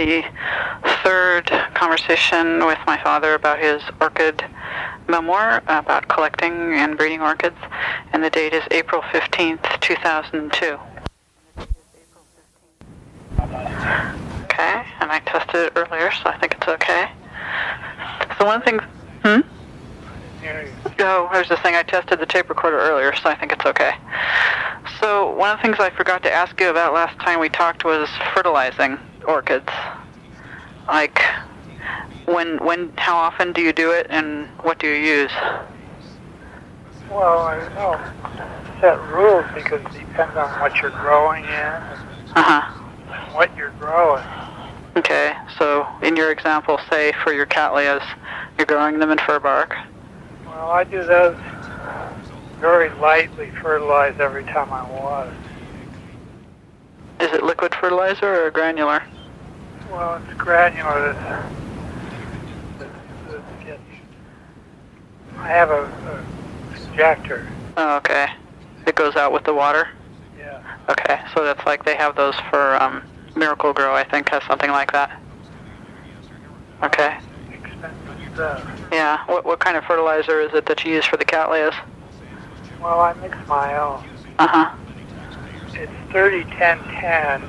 the third conversation with my father about his orchid memoir about collecting and breeding orchids, and the date is April 15th, 2002. Okay, and I tested it earlier, so I think it's okay. So one thing, Oh, I was just saying I tested the tape recorder earlier, so I think it's okay. So one of the things I forgot to ask you about last time we talked was fertilizing orchids. Like, how often do you do it, and what do you use? Well, I don't set rules because it depends on what you're growing in and what you're growing. Okay, so in your example, say for your cattleyas, you're growing them in fir bark. Well, I do those very lightly fertilize every time I water. Is it liquid fertilizer or granular? Well, it's granular. I have a injector. Oh, okay. It goes out with the water? Yeah. Okay, so that's like they have those for Miracle Grow, I think, has something like that. Okay. Expensive stuff. Yeah, what kind of fertilizer is it that you use for the cattleyas? Well, I mix my own. It's 30-10-10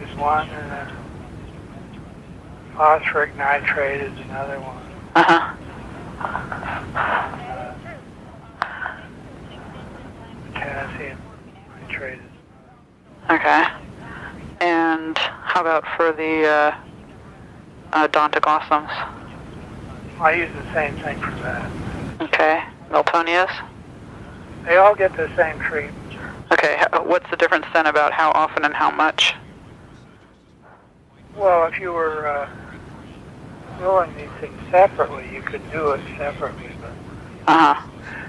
is one, and then phosphoric nitrate is another one. Potassium nitrate is another. Okay. And how about for the odontoglossums? I use the same thing for that. Okay. Miltonias? They all get the same treatment. Okay. What's the difference then about how often and how much? Well, if you were growing these things separately, you could do it separately. But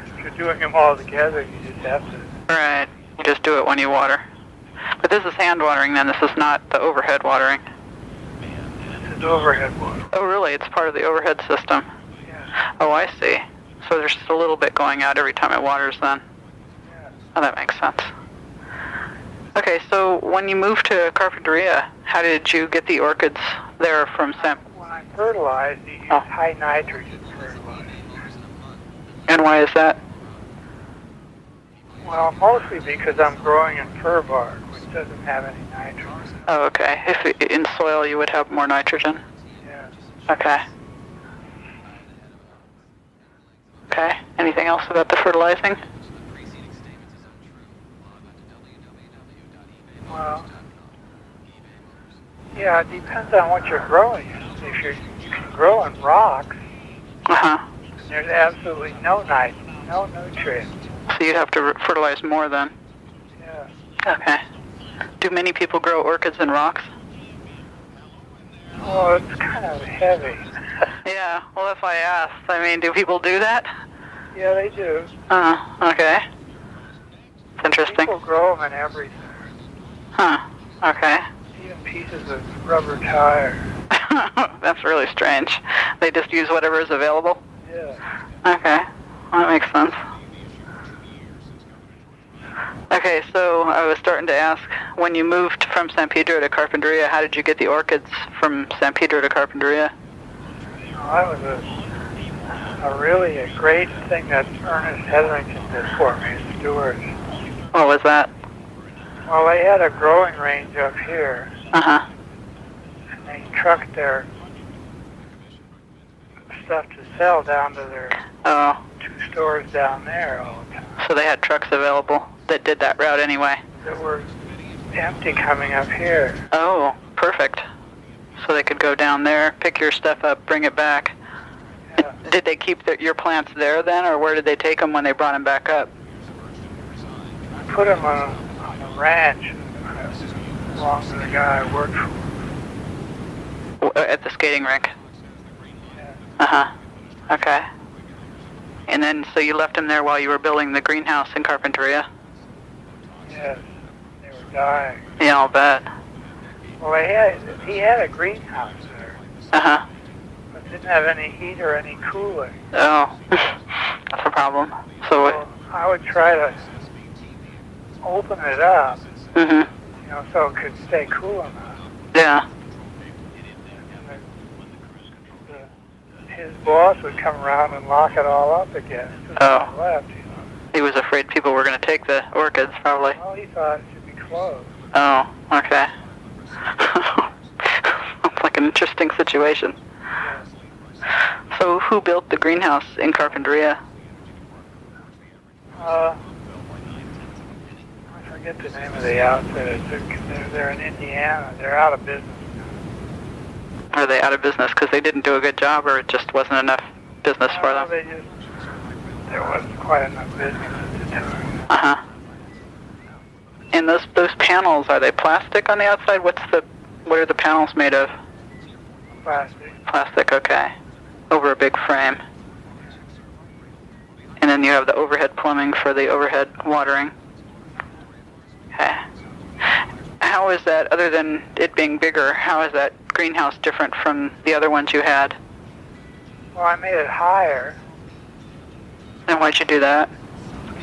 if you're doing them all together, you just have to. Right. You just do it when you water. But this is hand watering then. This is not the overhead watering. This is overhead water. Oh, really? It's part of the overhead system. Yeah. Oh, I see. So there's just a little bit going out every time it waters then. Yeah. Oh, that makes sense. Okay, so when you moved to Carpinteria, how did you get the orchids there from San? When I fertilize, you use high nitrogen fertilizer. And why is that? Well, mostly because I'm growing in fir bark, which doesn't have any nitrogen. Oh, okay. If in soil you would have more nitrogen? Yeah. Okay. Okay. Anything else about the fertilizing? Well, yeah, it depends on what you're growing. If you can grow in rocks, there's absolutely no nutrients. So you'd have to fertilize more then? Yeah. Okay. Do many people grow orchids in rocks? Well, it's kind of heavy. Yeah, well that's why I asked. I mean, do people do that? Yeah, they do. Okay. It's interesting. People grow them in everything. Okay. Even pieces of rubber tire. That's really strange. They just use whatever is available? Yeah. Okay. Well, that makes sense. Okay, so I was starting to ask, when you moved from San Pedro to Carpinteria, how did you get the orchids from San Pedro to Carpinteria? That was a really great thing that Ernest Hetherington did for me as steward. What was that? Well, they had a growing range up here. And they trucked their stuff to sell down to their 2 stores down there all the time. So they had trucks available that did that route anyway? That were empty coming up here. Oh, perfect. So they could go down there, pick your stuff up, bring it back. Yeah. Did they keep your plants there then, or where did they take them when they brought them back up? I put them on a ranch along with the guy I worked for. At the skating rink? Yeah. Okay. And then, so you left them there while you were building the greenhouse in Carpinteria? Yes, they were dying. Yeah, I'll bet. Well, he had a greenhouse there. But didn't have any heat or any cooling. Oh, that's a problem. So I would try to open it up, so it could stay cool enough. Yeah. His boss would come around and lock it all up again. Oh. Left, He was afraid people were going to take the orchids, probably. Well, he thought it should be closed. Oh, okay. It's like an interesting situation. Yes. So who built the greenhouse in Carpinteria? I forget the name of the outfit. They're in Indiana. They're out of business. Are they out of business because they didn't do a good job, or it just wasn't enough business for them? There wasn't quite enough business at the time. Uh-huh. And those panels, are they plastic on the outside? What are the panels made of? Plastic. Plastic, okay. Over a big frame. And then you have the overhead plumbing for the overhead watering. Okay. How is that, other than it being bigger, how is that greenhouse different from the other ones you had? Well, I made it higher. And why'd you do that?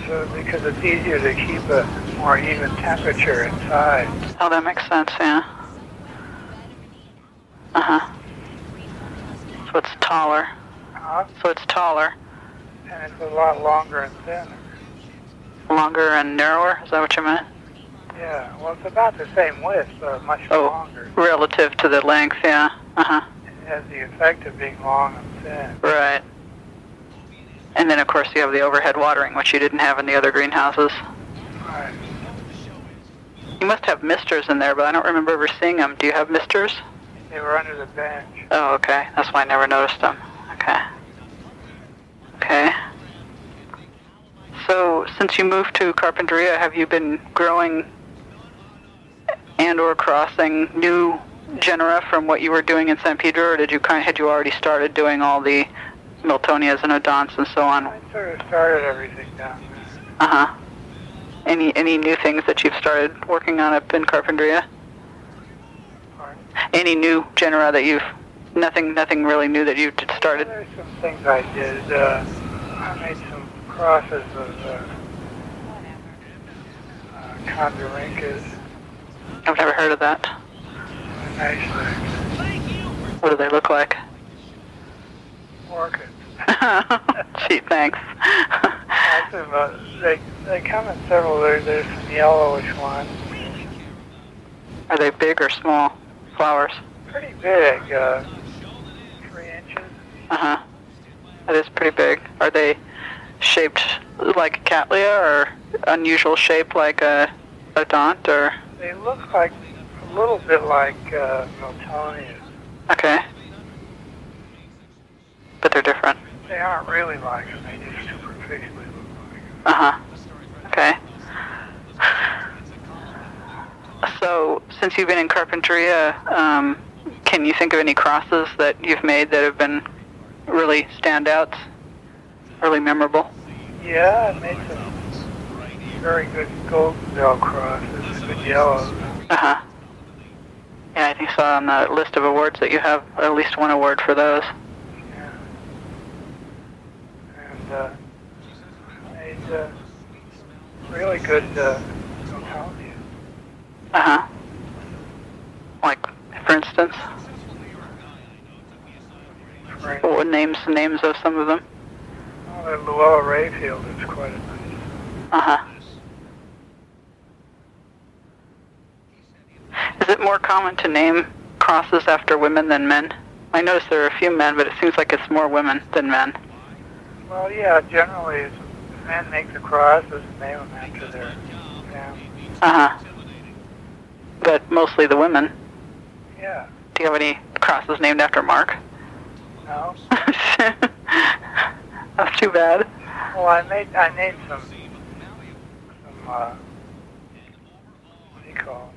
So, because it's easier to keep a more even temperature inside. Oh, that makes sense, yeah. Uh-huh. So it's taller. Huh? So it's taller. And it's a lot longer and thinner. Longer and narrower? Is that what you meant? Yeah, well, it's about the same width, but much longer. Relative to the length, yeah. Uh-huh. It has the effect of being long and thin. Right. And then, of course, you have the overhead watering, which you didn't have in the other greenhouses. Right. You must have misters in there, but I don't remember ever seeing them. Do you have misters? They were under the bench. Oh, okay. That's why I never noticed them. Okay. Okay. So, since you moved to Carpinteria, have you been growing and or crossing new genera from what you were doing in San Pedro, or had you already started doing all the Miltonias and Odonts and so on? I sort of started everything down there. Uh-huh. Any new things that you've started working on up in Carpinteria? Pardon? Any new genera that nothing really new that you started? There's some things I did. I made some crosses of Condorincas. I've never heard of that. Nice things. What do they look like? Orchids. Gee, thanks. They come in several. There's some yellowish ones. Are they big or small flowers? Pretty big. 3 inches. Uh-huh. That is pretty big. Are they shaped like a cattleya, or unusual shape like a odont, or? They look like a little bit like Miltonias. Okay. But they're different. They aren't really like them. They just superficially look like them. Uh-huh. Okay. So, since you've been in Carpinteria, can you think of any crosses that you've made that have been really standouts, really memorable? Yeah, I made some very good golden bell crosses, good yellows. Uh-huh. Yeah, I think I saw on the list of awards that you have at least one award for those. Yeah. And made really good Miltonias. Uh-huh. Like, for instance? What were names of some of them? Oh, the Luella Rehfield is quite a nice. Uh-huh. Is it more common to name crosses after women than men? I notice there are a few men, but it seems like it's more women than men. Well, yeah, generally men make the crosses and name them after their family. Uh-huh. But mostly the women. Yeah. Do you have any crosses named after Mark? No. That's too bad. Well, I named some what do you call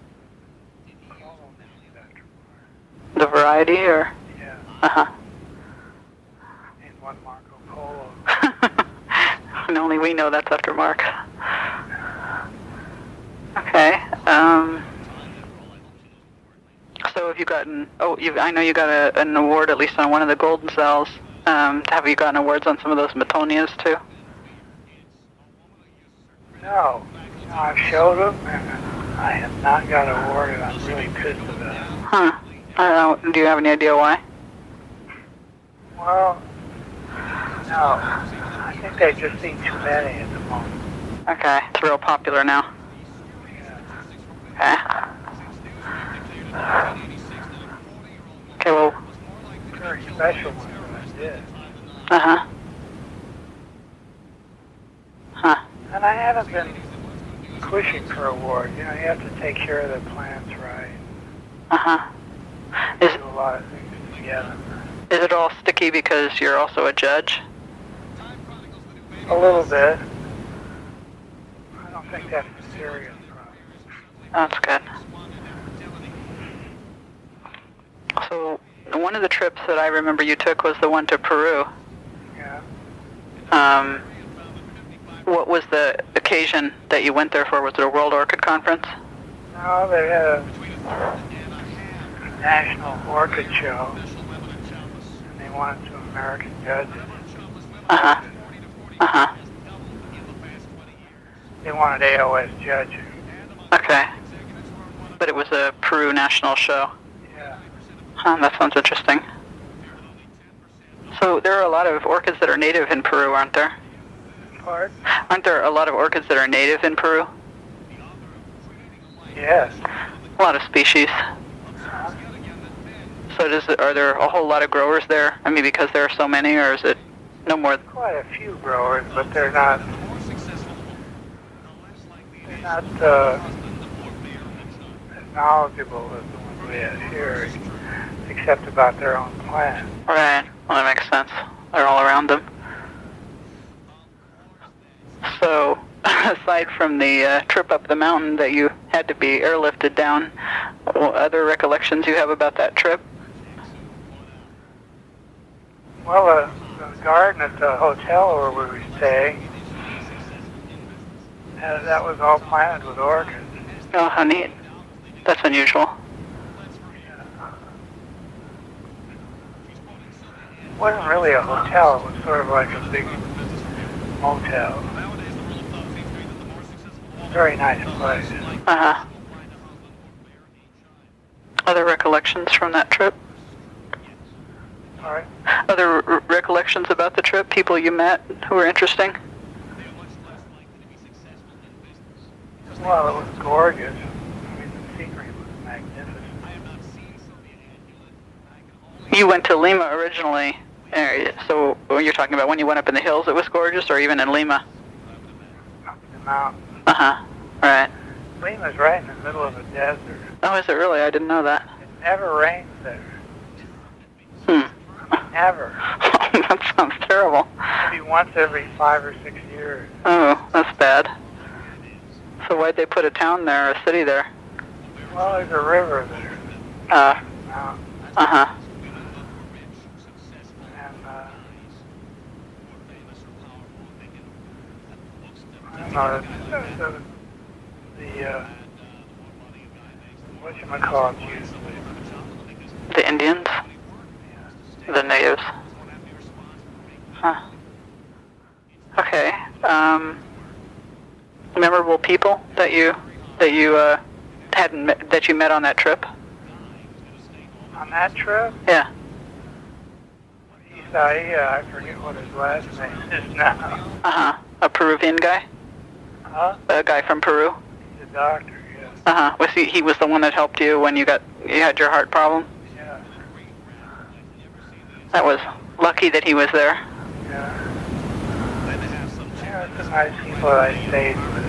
them? After Mark. The variety, or? Yeah. Uh-huh. And one Marco Polo. And only we know that's after Mark. Okay. So have you gotten? I know you got an award at least on one of the golden cells. Have you gotten awards on some of those Miltonias too? No, I've showed them and I have not got awarded. I'm really pissed about Huh. I don't know. Do you have any idea why? Well, no. I think they've just seen too many at the moment. Okay. It's real popular now. Yeah. Okay. Okay, well. Very special one that I did. Uh-huh. Huh. And I haven't been pushing for award. You know, you have to take care of the plants right. Uh-huh. Do a lot of things together. Is it all sticky because you're also a judge? A little bit. I don't think that's a serious problem. That's good. So, one of the trips that I remember you took was the one to Peru. Yeah. What was the occasion that you went there for? Was it a World Orchid Conference? No, they had a national orchid show, and they wanted some American judges. Uh-huh. Uh-huh. They wanted AOS judges. Okay. But it was a Peru national show. Yeah. Huh, that sounds interesting. So there are a lot of orchids that are native in Peru, aren't there? Pardon? Aren't there a lot of orchids that are native in Peru? Yes. A lot of species. So are there a whole lot of growers there? I mean, because there are so many, or is it no more? Quite a few growers, but they're not as knowledgeable as the ones we have here, except about their own plants. Right. Well, that makes sense. They're all around them. So, aside from the trip up the mountain that you had to be airlifted down, what other recollections you have about that trip? Well, the garden at the hotel where we were staying, that was all planted with orchids. Oh, how neat. That's unusual. It wasn't really a hotel, it was sort of like a big motel. Very nice place. Uh-huh. Other recollections from that trip? All right. Other recollections about the trip? People you met who were interesting? Well, it was gorgeous. I mean, the scenery was magnificent. You went to Lima originally, so when you're talking about when you went up in the hills, it was gorgeous, or even in Lima? Up in the mountains. Uh-huh. Right. Lima's right in the middle of a desert. Oh, is it really? I didn't know that. It never rains there. Never. That sounds terrible. Maybe once every 5 or 6 years. Oh, that's bad. So why'd they put a town there, or a city there? Well, there's a river there. Uh-huh. And, I don't know, whatchamacallit used to. The Indians? The natives? Huh. Okay. Memorable people that you hadn't met, that you met on that trip? On that trip? Yeah. I forget what his last name is now. Uh-huh. A Peruvian guy? Huh? A guy from Peru? He's a doctor, yes. Uh-huh. Was he was the one that helped you when you had your heart problem? Yeah. That was lucky that he was there. Yeah. Yeah, it's a nice people that I stayed with.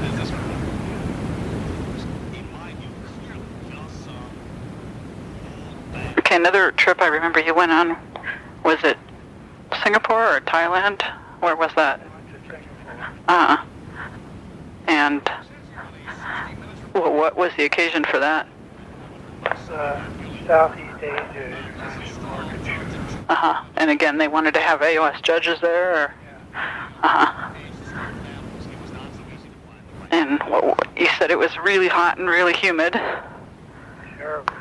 Okay, another trip I remember you went on, was it Singapore or Thailand? Where was that? I went to Singapore. Uh-huh. And what was the occasion for that? It's Southeast Asia International Orchid Show. Uh-huh. And again, they wanted to have AOS judges there? Or? Yeah. Uh-huh. And you said it was really hot and really humid. Terrible.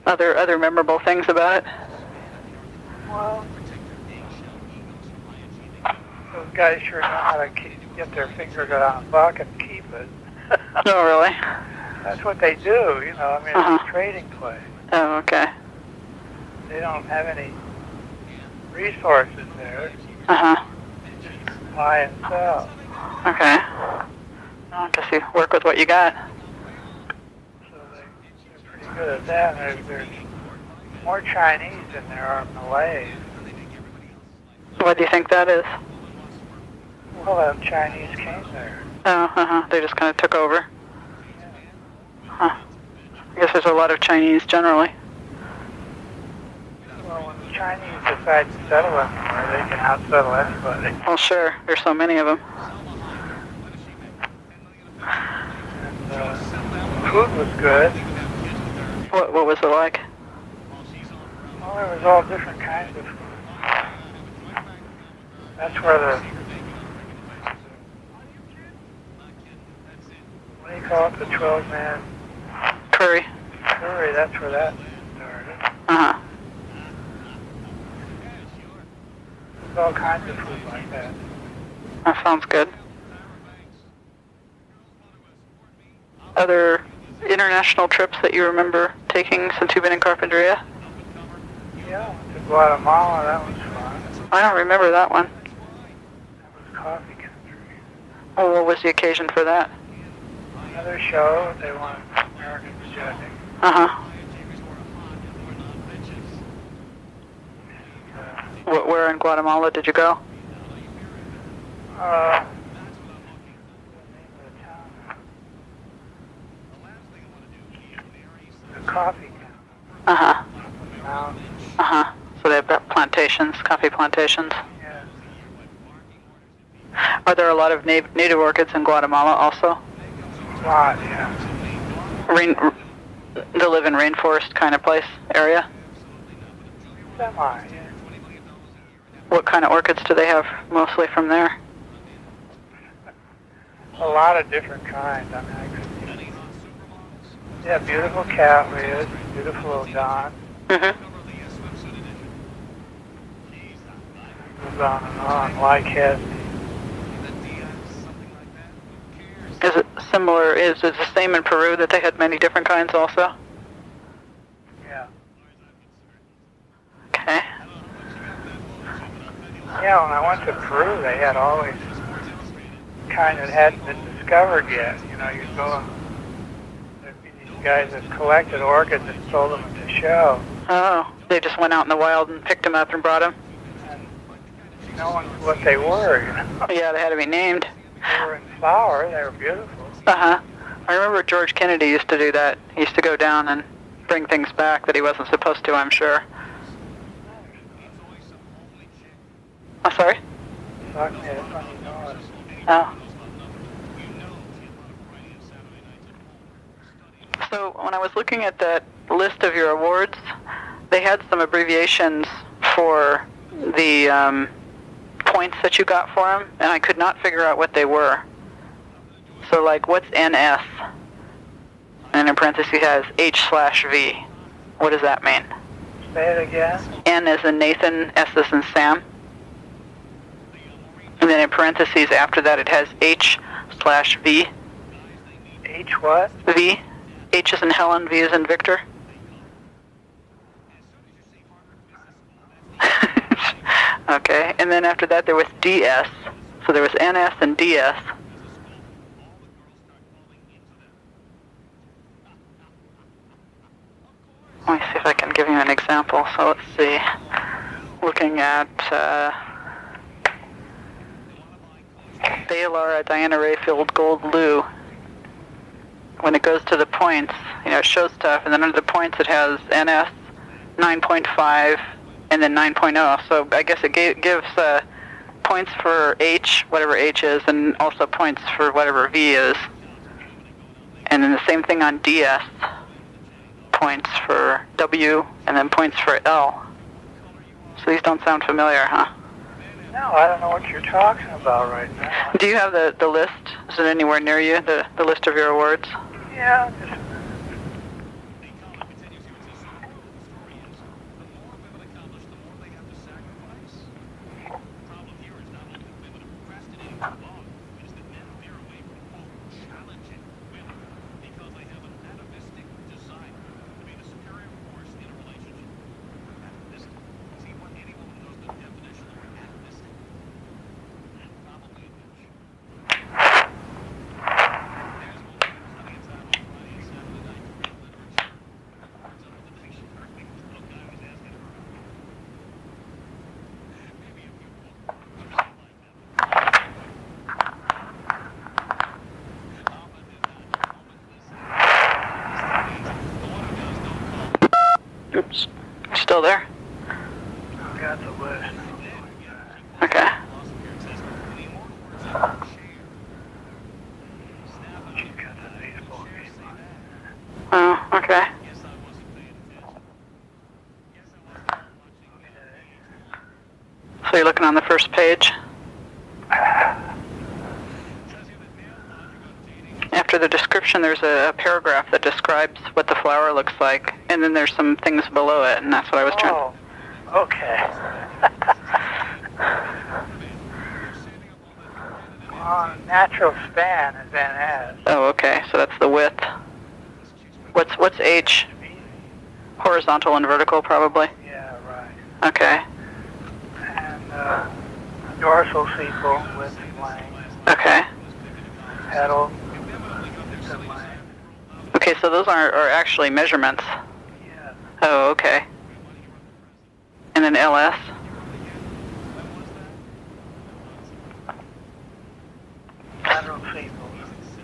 Other memorable things about it? Well, those guys sure know how to get their finger on a buck and keep it. Oh, really? That's what they do, you know. I mean, it's a trading place. Oh, okay. They don't have any resources there. Just buy and sell. Okay. I'll just work with what you got. So they're pretty good at that. There's more Chinese than there are Malays. What do you think that is? Well, the Chinese came there. Oh, They just kind of took over. Huh. I guess there's a lot of Chinese generally. Well, when the Chinese decide to settle anywhere, they can outsettle anybody. Well, sure. There's so many of them. And food was good. What was it like? Well, there was all different kinds of food. That's where what do you call it, the 12-man Curry. curry, that's where that started. There's all kinds of food like that. That sounds good. Other international trips that you remember taking since you've been in Carpinteria? Yeah, to Guatemala, that was fun. I don't remember that one. That was coffee country. Oh, what was the occasion for that? Another show, they wanted Americans judging. Where in Guatemala did you go? The coffee country. So they have plantations, coffee plantations. Yeah. Are there a lot of native orchids in Guatemala also? A lot, yeah. They live in rainforest kind of place, area? Semi, yeah. What kind of orchids do they have mostly from there? A lot of different kinds. I mean, yeah, beautiful cattleyas, beautiful odon. Goes on and on, like it. Is it similar? Is it the same in Peru that they had many different kinds also? Yeah. Okay. Yeah, when I went to Peru, they had always kind that hadn't been discovered yet. You know, you'd go and there'd be these guys that collected orchids and sold them at the show. Oh, they just went out in the wild and picked them up and brought them? And no one knew what they were, you know. Yeah, they had to be named. They were in flower, they were beautiful. I remember George Kennedy used to do that. He used to go down and bring things back that he wasn't supposed to, I'm sure. I'm sorry? Fuck me, that's when you know it. Oh. So when I was looking at that list of your awards, they had some abbreviations for the points that you got for them, and I could not figure out what they were. So like, what's NS? And in parentheses it has H/V. What does that mean? Say it again. N as in Nathan, S as in Sam. And then in parentheses after that it has H/V. H what? V. H as in Helen, V as in Victor. Okay, and then after that there was DS. So there was NS and DS. Let me see if I can give you an example. So let's see. Looking at Baylor, Diana Rehfield, Gold Lou. When it goes to the points, it shows stuff, and then under the points it has NS, 9.5, and then 9.0. So I guess it gives points for H, whatever H is, and also points for whatever V is. And then the same thing on DS. Points for W, and then points for L. So these don't sound familiar, huh? No, I don't know what you're talking about right now. Do you have the list? Is it anywhere near you, the list of your awards? Yeah, just Oops. Still there? I've got the list. Okay. She's got the baseball game on it. Oh, okay. So you're looking on the first page? After the description, there's a paragraph that describes what the flower looks like, and then there's some things below it, and that's what I was trying. Oh, okay. Natural span is NS. Oh, okay. So that's the width. What's H? Horizontal and vertical, probably. Yeah, right. Okay. And dorsal sepal width and length. Okay. Petal width and length. Okay, so those are actually measurements. Yeah. Oh, okay. And then LS? Lateral sepal.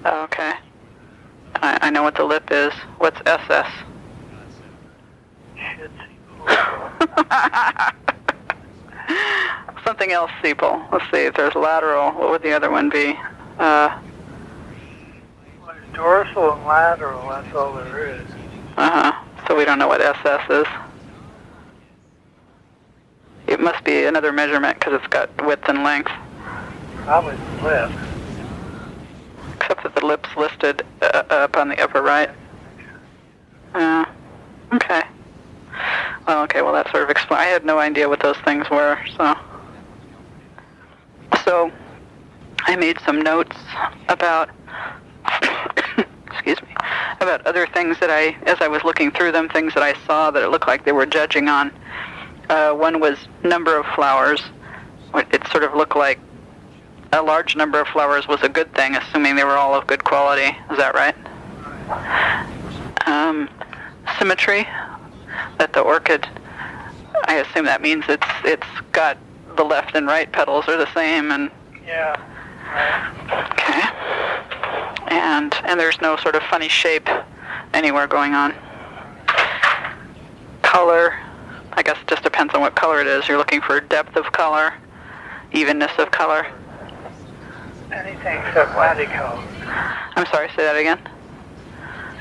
Oh, okay. I know what the lip is. What's SS? Shit sepal. Something else sepal. Let's see if there's lateral. What would the other one be? Well, there's dorsal and lateral, that's all there is. Uh-huh. So we don't know what SS is. It must be another measurement because it's got width and length. Probably the lip. Except that the lip's listed up on the upper right. Okay. Well, okay, well that sort of explains. I had no idea what those things were, so I made some notes about, excuse me, about other things that as I was looking through them, things that I saw that it looked like they were judging on. One was number of flowers. It sort of looked like a large number of flowers was a good thing, assuming they were all of good quality. Is that right? Symmetry. That the orchid, I assume that means it's got the left and right petals are the same, and Yeah. Right. okay, and there's no sort of funny shape anywhere going on. Color, I guess it just depends on what color it is. You're looking for depth of color, evenness of color. Anything except muddy color. I'm sorry, say that again.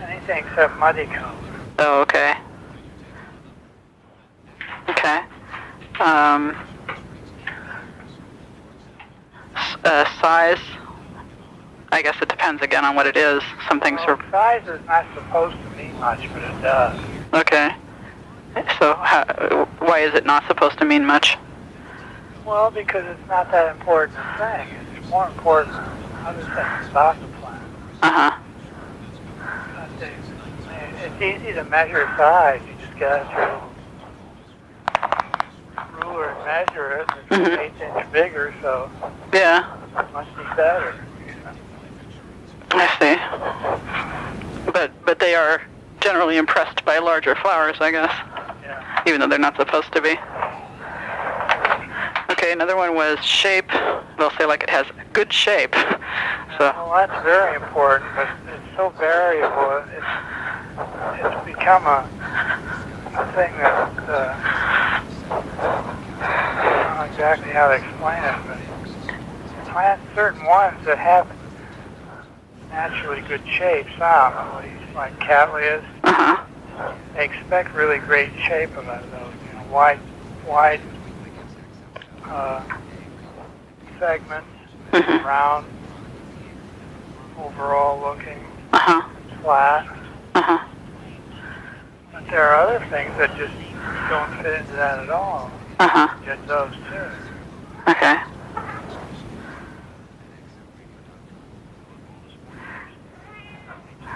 Anything except muddy color. Oh, okay. Okay. Size, I guess it depends again on what it is. Some things are... Size is not supposed to mean much, but it does. Okay. So why is it not supposed to mean much? Well, because it's not that important a thing. It's more important than other things about the plant. Uh-huh. It's easy to measure size. You just get out your ruler and measure it. It's an 1/8 inch bigger, so Yeah, it must be better. I see. But they are generally impressed by larger flowers, I guess, Yeah. even though they're not supposed to be. Okay, another one was shape. They'll say like it has good shape. So. Well, that's very important, but it's so variable. It's become a thing that I don't know exactly how to explain it, but plant certain ones that have naturally good shape, some, like Cattleyas, Uh-huh. they expect really great shape out of those, wide segments, round, overall looking, Uh-huh. flat. Uh-huh. But there are other things that just don't fit into that at all. Uh-huh. Get those too. Okay.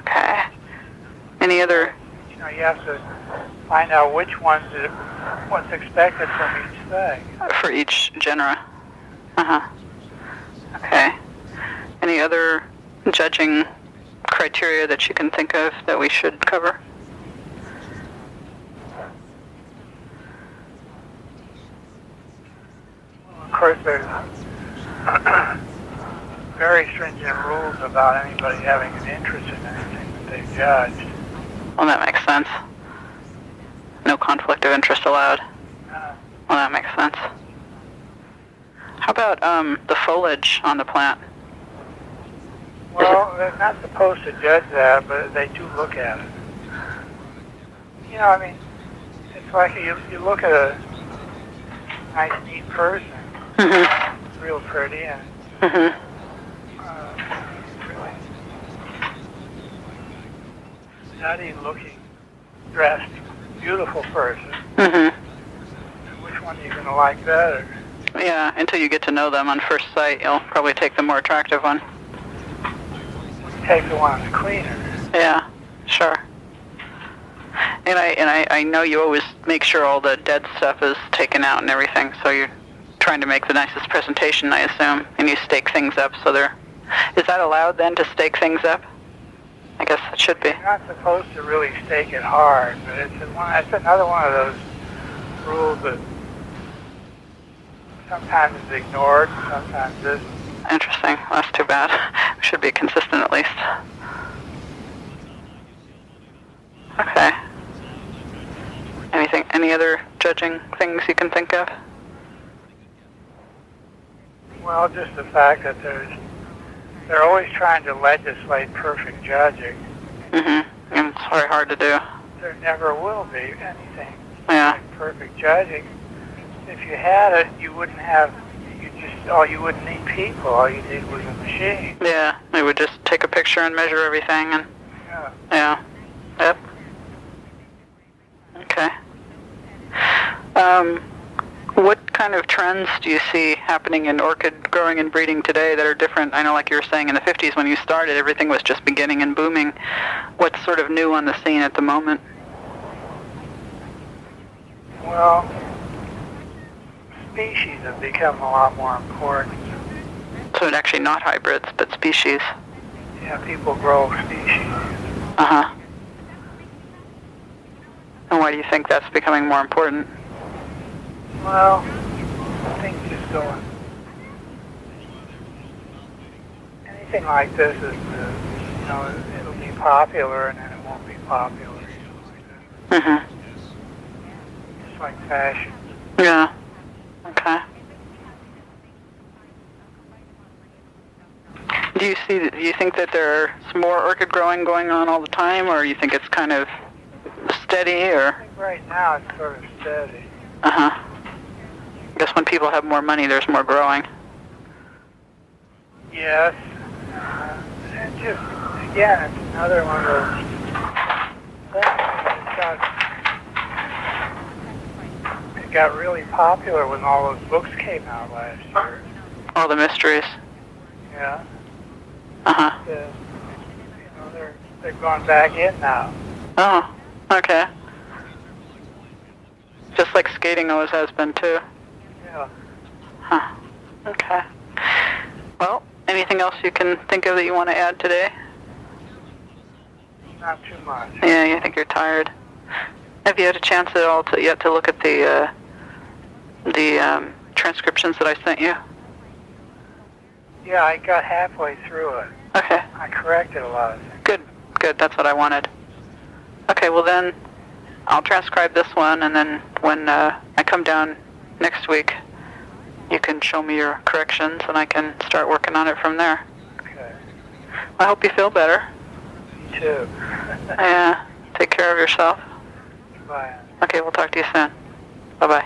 Okay. Any other... You have to find out which ones, what's expected from each thing. For each genera? Uh-huh. Okay. Any other judging criteria that you can think of that we should cover? Of course, there's very stringent rules about anybody having an interest in anything that they judge. Well, that makes sense. No conflict of interest allowed. Uh, Well, that makes sense. How about the foliage on the plant? well, they're not supposed to judge that, but they do look at it. You know, I mean, it's like you look at a nice, neat person, Mm-hmm. it's real pretty, and Mm-hmm. really nutty-looking, dressed, beautiful person. Mm-hmm. Which one are you going to like better? Yeah, until you get to know them on first sight, you'll probably take the more attractive one. Take the one that's cleaner. Yeah, sure. And I know you always make sure all the dead stuff is taken out and everything, so you're trying to make the nicest presentation, I assume, and you stake things up so they're... Is that allowed then, to stake things up? I guess it should be. You're not supposed to really stake it hard, but it's another one of those rules that sometimes is ignored, sometimes isn't. Interesting. Well, that's too bad. We should be consistent at least. Okay. Any other judging things you can think of? Well, just the fact that they're always trying to legislate perfect judging. Mm-hmm. And it's very hard to do. There never will be anything Yeah. like perfect judging. If you had it, you wouldn't have. You wouldn't need people. All you need was a machine. Yeah. They would just take a picture and measure everything and... Yeah. Yeah. Yep. Okay. What kind of trends do you see happening in orchid growing and breeding today that are different? I know, like you were saying, in the 50s when you started, everything was just beginning and booming. What's sort of new on the scene at the moment? Well, species have become a lot more important. So it's actually not hybrids, but species. Yeah, people grow species. Uh-huh. And why do you think that's becoming more important? Well, things just going. Anything like this is, it'll be popular and then it won't be popular. Mm-hmm. It's like fashion. Yeah. Okay. Do you think that there's more orchid growing going on all the time, or you think it's kind of steady, or? I think right now it's sort of steady. Uh-huh. I guess when people have more money, there's more growing. Yes. And just, again, it's another one of those things. It got really popular when all those books came out last year. All the mysteries. Yeah. Uh-huh. They're going back in now. Oh, okay. Just like skating always has been, too. Yeah. Huh. Okay. Well, anything else you can think of that you want to add today? Not too much. Yeah, you think you're tired. Have you had a chance at all yet to look at the transcriptions that I sent you? Yeah, I got halfway through it. Okay. I corrected a lot of things. Good. That's what I wanted. Okay, well then, I'll transcribe this one, and then when I come down next week, you can show me your corrections, and I can start working on it from there. Okay. I hope you feel better. Me too. Yeah. Take care of yourself. Bye. Okay, we'll talk to you soon. Bye-bye.